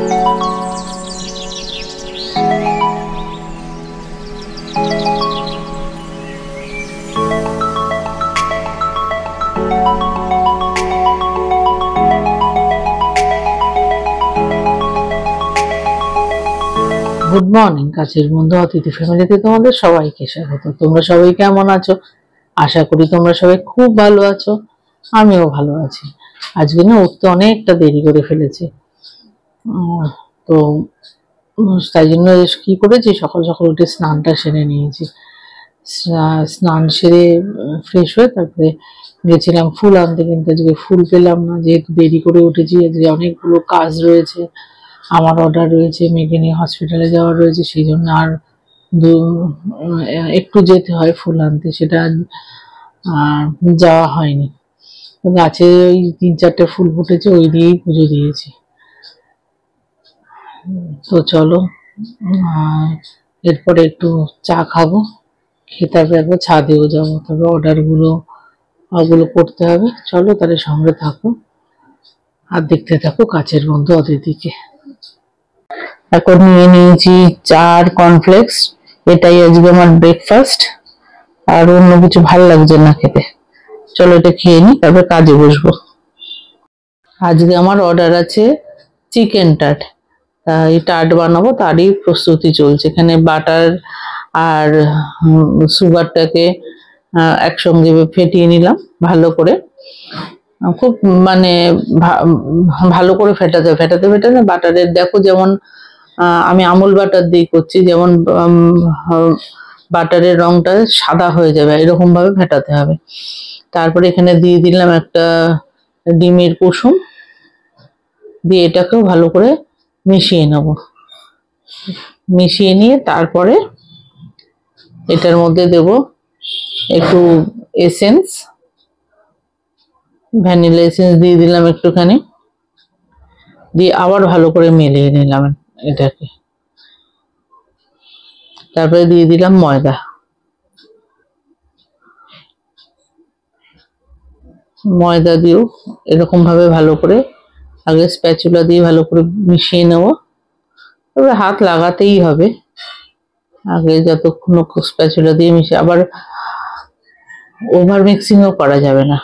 Good morning কাছের বন্ধু অতিথি ফ্যামিলিতে তোমাদের সবাইকে স্বাগত। তোমরা সবাই কেমন আছো? আশা করি তোমরা সবাই খুব ভালো আছো, আমিও ভালো আছি। আজকে না উঠতে অনেকটা দেরি করে ফেলেছি, তো তাই জন্য কি করেছি, সকাল সকাল উঠে স্নানটা সেরে নিয়েছি। স্নান সেরে ফ্রেশ হয়ে তারপরে গেছিলাম ফুল আনতে, কিন্তু আজকে ফুল পেলাম না, যেহেতু দেরি করে উঠেছি। আজকে অনেকগুলো কাজ রয়েছে, আমার অর্ডার রয়েছে, মেয়েকে নিয়ে হসপিটালে যাওয়ার রয়েছে, সেই জন্য আর একটু যেতে হয় ফুল আনতে, সেটা যাওয়া হয়নি। গাছে ওই 3-4টে ফুল ফুটেছে, ওই দিয়েই পুজো দিয়েছি। তো চলো এরপরে একটু চা খাবো, খেয়ে তারপরে একবার ছাদেও যাবো, তবে অর্ডারগুলো ওগুলো করতে হবে। চলো তাহলে সঙ্গে থাকো আর দেখতে থাকো কাছের বন্ধু অতিথিকে। এখন নিয়ে নিয়েছি চা আর কর্নফ্লেক্স, এটাই আজকে আমার ব্রেকফাস্ট, আর অন্য কিছু ভালো লাগছে না খেতে। চলো এটা খেয়ে নি, তারপর কাজে বসবো। আজকে আমার অর্ডার আছে চিকেন টার্ট, এই টার্ট বানাবো, তারই প্রস্তুতি চলছে। এখানে বাটার আর সুগারটাকে একসঙ্গে ফেটিয়ে নিলাম ভালো করে, খুব মানে ভালো করে ফেটাতে ফেটাতে ফেটাতে বাটারের, দেখো যেমন আমি আমুল বাটার দিয়ে করছি, যেমন বাটারের রংটা সাদা হয়ে যাবে, এরকম ভাবে ফেটাতে হবে। তারপরে এখানে দিয়ে দিলাম একটা ডিমের কুসুম, দিয়ে এটাকেও ভালো করে মিশিয়ে নেব। মিশিয়ে নিয়ে তারপরে এটার মধ্যে দেব একটু এসেন্স, ভ্যানিলা এসেন্স দিয়ে দিলাম একটুখানি, দিয়ে আবার ভালো করে মিলিয়ে নিলাম এটাকে। তারপরে দিয়ে দিলাম ময়দা, ময়দা দিয়েও এরকম ভাবে ভালো করে আগে স্প্যাচুলা দিয়ে ভালো করে মিশিয়ে নেব। তবে হাত লাগাতেই হবে আগে, যতক্ষণ স্প্যাচুলা দিয়ে মিশিয়ে, আবার ওভার মিক্সিংও করা যাবে না।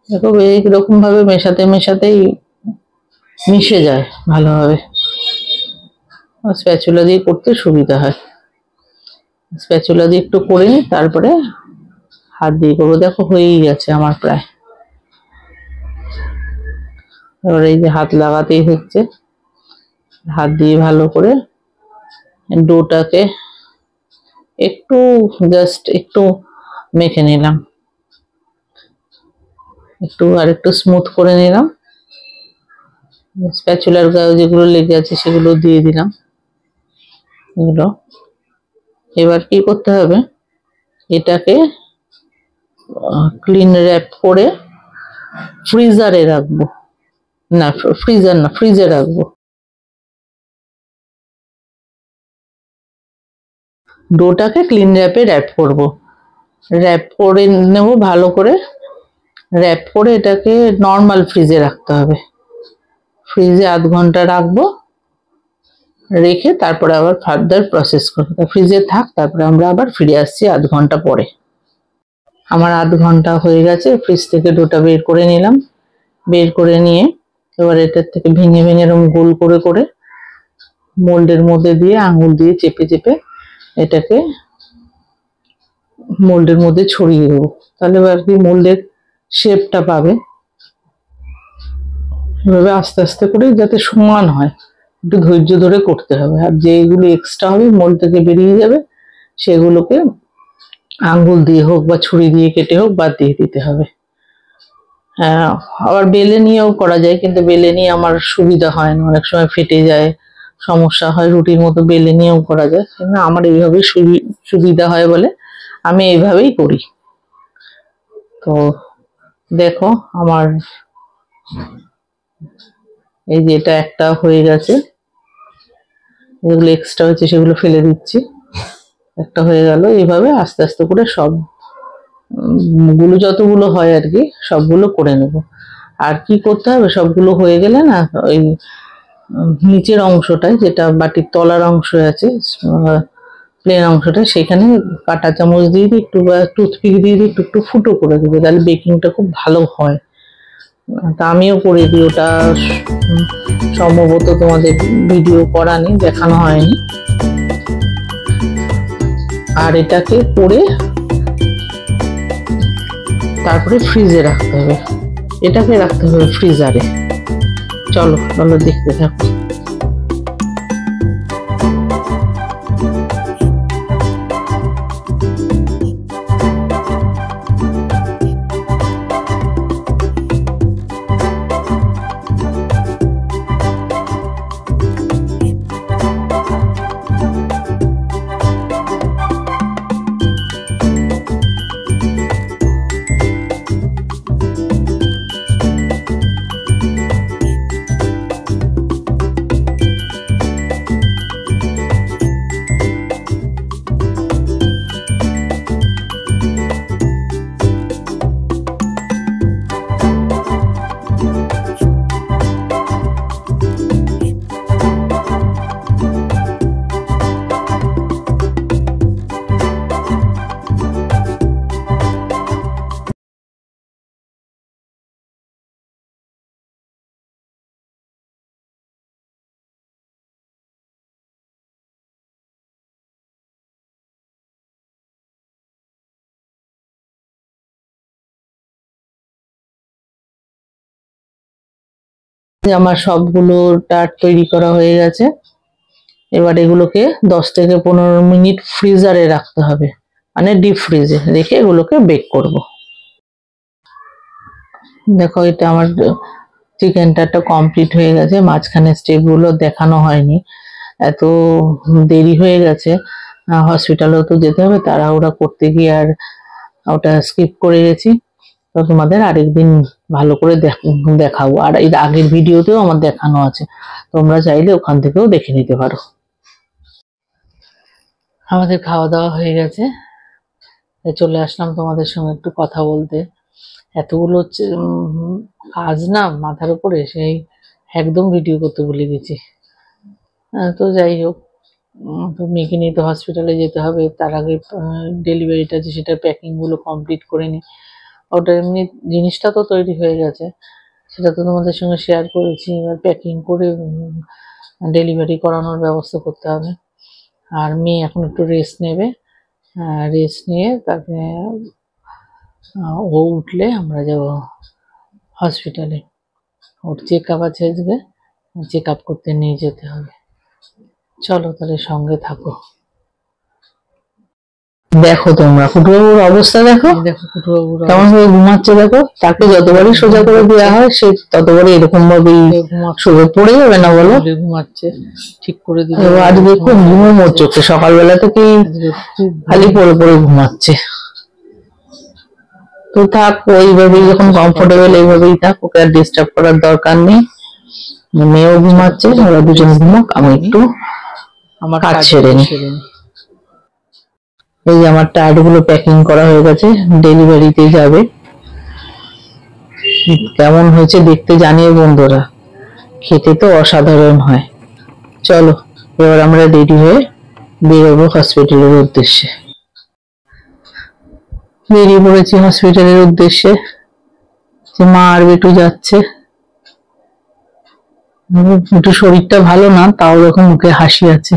দেখো এইরকম ভাবে মেশাতে মেশাতেই মিশে যায় ভালোভাবে, স্প্যাচুলা দিয়ে করতে সুবিধা হয়। স্প্যাচুলা দিয়ে একটু করে নিই, তারপরে হাত দিয়ে করবো। দেখো হয়েই গেছে আমার প্রায়। এবার এই যে হাত লাগাতেই হচ্ছে, হাত দিয়ে ভালো করে ডোটাকে একটু জাস্ট একটু মেখে নিলাম, একটু আর একটু স্মুথ করে নিলাম। স্প্যাচুলার গায়ে যেগুলো লেগে আছে সেগুলো দিয়ে দিলাম এগুলো। এবার কি করতে হবে, এটাকে ক্লিন র্যাপ করে ফ্রিজারে রাখবো, না ফ্রিজার না, ফ্রিজে রাখবো। ডোটাকে ক্লিন র্যাপে র্যাপ করব, র্যাপ করে নেব ভালো করে। র্যাপ করে এটাকে নর্মাল ফ্রিজে রাখতে হবে, ফ্রিজে আধ ঘন্টা রাখবো, রেখে তারপরে আবার ফার্দার প্রসেস করবো। ফ্রিজে থাক, তারপরে আমরা আবার ফিরে আসছি আধ ঘন্টা পরে। আমার আধ ঘন্টা হয়ে গেছে, ফ্রিজ থেকে ডোটা বের করে নিলাম। বের করে নিয়ে এবার এটার থেকে ভেঙে ভেঙে এরকম গোল করে করে মোল্ডের মধ্যে দিয়ে আঙুল দিয়ে চেপে চেপে এটাকে মোল্ডের মধ্যে ছড়িয়ে দেবো, তাহলে আর কি মোল্ডের শেপটা পাবে। এভাবে আস্তে আস্তে করে যাতে সমান হয়, একটু ধৈর্য ধরে করতে হবে। আর যেগুলো এক্সট্রা হবে মোল্ড থেকে বেরিয়ে যাবে, সেগুলোকে আঙ্গুল দিয়ে হোক বা ছুরি দিয়ে কেটে হোক বাদ দিয়ে দিতে হবে। হ্যাঁ, আবার বেলে নিয়েও করা যায়, কিন্তু বেলে নিয়ে আমার সুবিধা হয় না, অনেক সময় ফেটে যায়, সমস্যা হয়। রুটির মতো বেলে নিয়েও করা যায়, কিন্তু আমার এইভাবেই সুবিধা হয় বলে আমি এইভাবেই করি। তো দেখো আমার এই যে এটা একটা হয়ে গেছে, যেগুলো এক্সট্রা হচ্ছে সেগুলো ফেলে দিচ্ছি, একটা হয়ে গেল। এইভাবে আস্তে আস্তে করে সব গুলো যতগুলো হয় আর কি সবগুলো করে নেব। আর কি করতে হবে, সবগুলো হয়ে গেলে না ওই নিচের অংশটায়, যেটা বাটির তলার অংশ আছে, প্লেন অংশটা, সেখানে কাঁটা চামচ দিয়ে দিয়ে একটু বা টুথপিক দিয়ে দিয়ে একটু একটু ফুটো করে দেবে, তাহলে বেকিংটা খুব ভালো হয়। তা আমিও করে দিই ওটা, সম্ভবত তোমাদের ভিডিও করা নেই, দেখানো হয়নি। আর এটাকে করে তারপরে ফ্রিজে রাখতে হবে, এটাকে রাখতে হবে ফ্রিজারে। চলো চলো দেখতে থাকো। আমার সবগুলো টার্ট তৈরি করা হয়ে গেছে। এবার এগুলোকে 10 থেকে 15 মিনিট ফ্রিজারে রাখতে হবে, মানে ডিপ ফ্রিজে রেখে এগুলোকে বেক করব। দেখো এটা আমার চিকেন টার্টটা কমপ্লিট হয়ে গেছে। মাঝখানে স্টেপগুলো দেখানো হয়নি, এত দেরি হয়ে গেছে, হসপিটালেও তো যেতে হবে, তাড়াহুড়া করতে গিয়ে আর ওটা স্কিপ করে গেছি। তো তোমাদের আরেকদিন ভালো করে দেখাবো। আর এর আগের ভিডিওতেও আমার দেখানো আছে, তোমরা চাইলে ওখান থেকেও দেখে নিতে পারো। আমাদের খাওয়া দাওয়া হয়ে গেছে, চলে আসলাম তোমাদের সঙ্গে একটু কথা বলতে। এতগুলো কাজ না মাথার উপরে, সেই একদম ভিডিও করতে ভুলে গেছি। তো যাই হোক, তো মেয়েকে নিয়ে তো হসপিটালে যেতে হবে, তার আগে ডেলিভারিটা যে সেটা প্যাকিংগুলো কমপ্লিট করে নিই। ওটা এমনি জিনিসটা তো তৈরি হয়ে গেছে, সেটা তো তোমাদের সঙ্গে শেয়ার করেছি। এবার প্যাকিং করে ডেলিভারি করানোর ব্যবস্থা করতে হবে। আর মেয়ে এখন একটু রেস্ট নেবে, রেস্ট নিয়ে তারপরে ও উঠলে আমরা যাব হসপিটালে। ওর চেক আপ আছে আজকে, চেক আপ করতে নিয়ে যেতে হবে। চলো তাহলে সঙ্গে থাকো। দেখো তোমরা কুটুবাবুর অবস্থা দেখো, দেখো কুটুবাবুর কেমন ভাবে ঘুমাচ্ছে। দেখো তাকে যতবারই সোজা করে দেওয়া হয় সে ততবারই এরকম ভাবেই শুয়ে পড়ে যাবে না, বলো ঘুমাচ্ছে। ঠিক করে দিল আজকে, খুব ঘুমো হচ্ছে, সকালবেলা থেকেই খালি পড়ে পড়ে ঘুমাচ্ছে। তো থাক, ওইভাবেই যখন কমফোর্টেবল এইভাবেই থাক, ওকে আর ডিস্টার্ব করার দরকার নেই। মেয়েও ঘুমাচ্ছে, ওরা দুজন ঘুমাক, আমি একটু আমার কাজ সেরে নিই। এই যে আমার টায়ার্ড গুলো প্যাকিং করা হয়ে গেছে, ডেলিভারিতে যাবে। কেমন হয়েছে দেখতে জানিও বন্ধুরা, খেতে তো অসাধারণ হয়। চলো এবার আমরা রেডি হয়ে বেরোবো হসপিটালের উদ্দেশ্যে। বেরিয়ে পড়েছি হসপিটালের উদ্দেশ্যে। মা আর বেটু যাচ্ছে। একটু শরীরটা ভালো না, তাও এরকম মুখে হাসি আছে।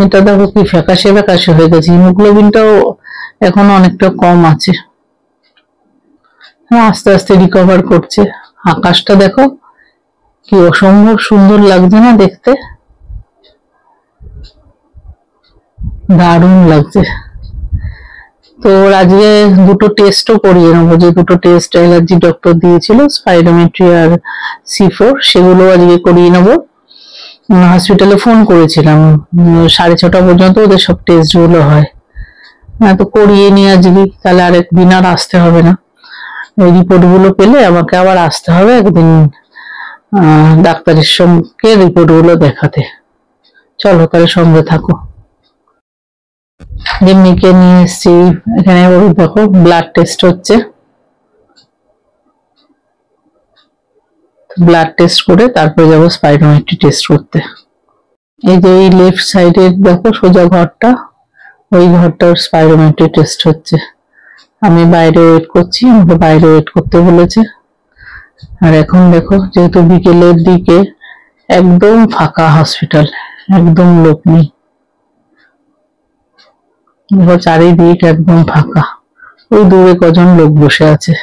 এটা দেখো কি ফ্যাকাশে ফ্যাকাশে হয়ে গেছে, হিমোগ্লোবিনটাও এখন অনেকটা কম আছে। আস্তে আস্তে রিকভার করছে। আকাশটা দেখো কি অসম্ভব সুন্দর লাগছে না দেখতে, দারুণ লাগছে। তো আজকে দুটো টেস্টও করিয়ে নেবো, যে দুটো টেস্ট অ্যালার্জি ডক্টর দিয়েছিল, স্পাইরোমেট্রি আর C4, সেগুলো আজকে করিয়ে নেবো। হসপিটালে ফোন করেছিলাম, 6:30 পর্যন্ত ওদের সব টেস্ট গুলো হয়। তো করিয়ে নিয়ে আজকে, তাহলে আরেকদিন আর আসতে হবে না। ওই রিপোর্ট গুলো পেলে আমাকে আবার আসতে হবে একদিন ডাক্তারের সঙ্গে রিপোর্ট গুলো দেখাতে। চলো তাহলে সঙ্গে থাকো। মেয়েকে নিয়ে এসছি এখানে, দেখো ব্লাড টেস্ট হচ্ছে। তো ব্লাড টেস্ট করে তারপরে যাবো স্পাইরোমেট্রি টেস্ট করতে। এই যে এই লেফট সাইডের দেখো সোজা ঘরটা, ওই ঘরটার স্পাইরোমেট্রি টেস্ট হচ্ছে। আমি বাইরে ওয়েট করছি, আমাকে বাইরে ওয়েট করতে বলেছে। আর এখন দেখো যেহেতু বিকেলের দিকে একদম ফাঁকা হসপিটাল, একদম লোক নেই, দেখো চারিদিক একদম ফাঁকা, ওই দূরে কজন লোক বসে আছে।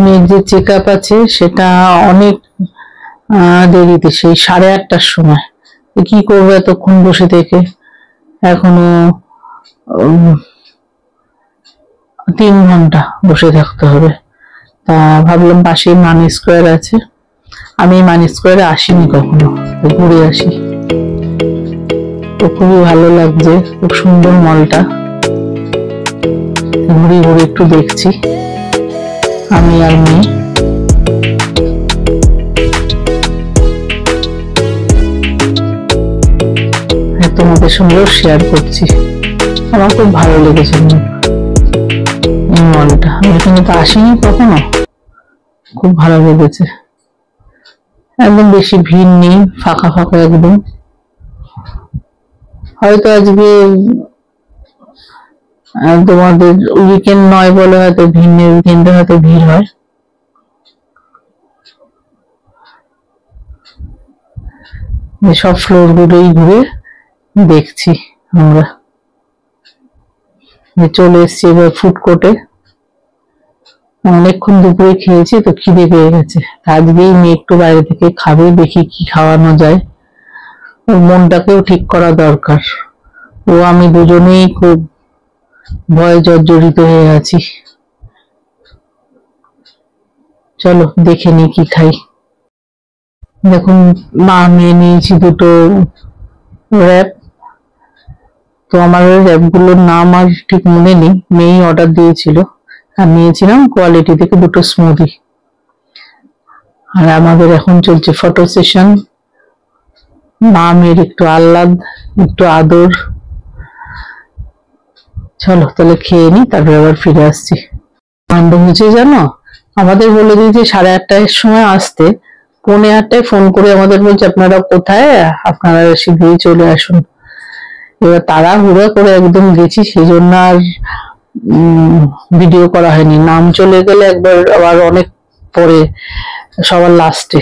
মেয়ের যে চেক আপ আছে সেটা অনেক দেরিতে, সেই 8:30টার সময়। কি করবো এতক্ষণ বসে থেকে, এখনো 3 ঘন্টা বসে থাকতে হবে। তা ভাবলাম পাশে মানি স্কোয়ার আছে, আমি মানি স্কোয়ারে আসিনি কখনো, ঘুরে আসি। তো খুবই ভালো লাগছে, খুব সুন্দর মলটা, ঘুরে ঘুরে একটু দেখছি আমি আর মেয়ে। তোমাদের সঙ্গেও শেয়ার করছি, আমার খুব ভালো লেগেছে এই মলটা। আমি এখানে তো আসিনি কখনো, খুব ভালো লেগেছে। একদম বেশি ভিড় নেই, ফাঁকা ফাঁকা একদম। হয়তো আজকে তোমাদের উইকেন্ড নয় বলে হয়তো ভিড় নেই, উইকেন্ডে হয়তো ভিড় হয়। সব ফ্লোর গুলোই ঘুরে দেখছি আমরা। চলে এসছি এবার ফুড কোর্টে। অনেকক্ষণ দুপুরে খেয়েছি তো খিদে পেয়ে গেছে, আজকেই মেয়ে একটু বাইরে থেকে খাবে, দেখি কি খাওয়ানো যায়। ওর মনটাকেও ঠিক করা দরকার, ও আমি দুজনেই খুব ভয়ে জর্জরিত হয়ে আছি। চলো দেখে নি কি খাই। দেখুন মা মেয়ে নিয়েছি দুটো র্যাপ। তো আমার র্যাপ গুলোর নাম আর ঠিক মনে নেই, মেয়েই অর্ডার দিয়েছিল। আর নিয়েছিলাম কোয়ালিটি থেকে দুটো স্মুদি। আর আমাদের এখন চলছে ফটো সেশন, মা মেয়ের একটু আহ্লাদ, একটু আদর। চলো তাহলে খেয়ে নি, তারপরে আবার ফিরে আসছি। কাণ্ড হচ্ছে জানো, আমাদের বলে দিয়েছে 8:30টার সময় আসতে, 7:45টায় ফোন করে আমাদের বলছে আপনারা কোথায়, আপনারা শীঘ্রই চলে আসুন। এবার তাড়াহুড়ো করে একদম গেছি, সেই জন্য আর ভিডিও করা হয়নি। নাম চলে গেলে একবার আবার অনেক পরে, সবার লাস্টে,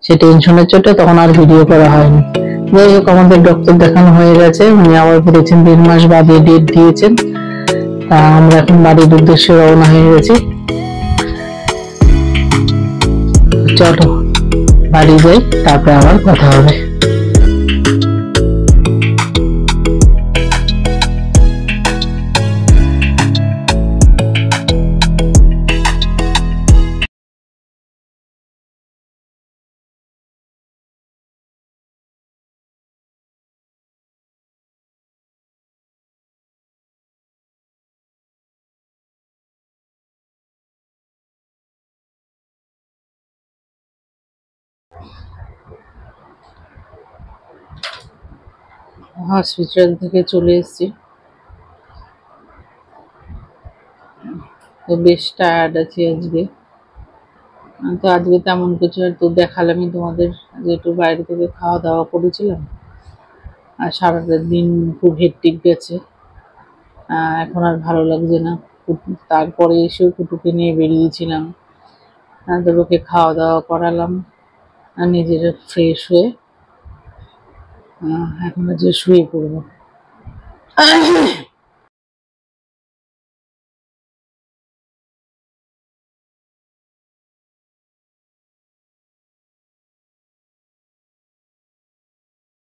সে টেনশনের চোটে তখন আর ভিডিও করা হয়নি। যাই হোক আমাদের ডক্টর দেখানো হয়ে গেছে, উনি আবার বলেছেন 1.5 মাস বাদে ডেট দিয়েছেন। তা আমরা এখন বাড়ির উদ্দেশ্যে রওনা হয়ে গেছি। চলো বাড়ি যাই, তারপরে আবার কথা হবে। হসপিটাল থেকে চলে এসেছি, তো বেশ টায়ার্ড আছি আজকে। তো আজকে তেমন কিছু আর তো দেখালামই তোমাদের, যে একটু বাইরে থেকে খাওয়া দাওয়া করেছিলাম। আর সারাটা দিন খুব হেক্টিক গেছে, এখন আর ভালো লাগছে না। তারপরে এসেও কুটুকে নিয়ে বেরিয়েছিলাম, তো ওকে খাওয়া দাওয়া করালাম, আর নিজেরা ফ্রেশ হয়ে এখন আজকে শুয়ে পড়বো।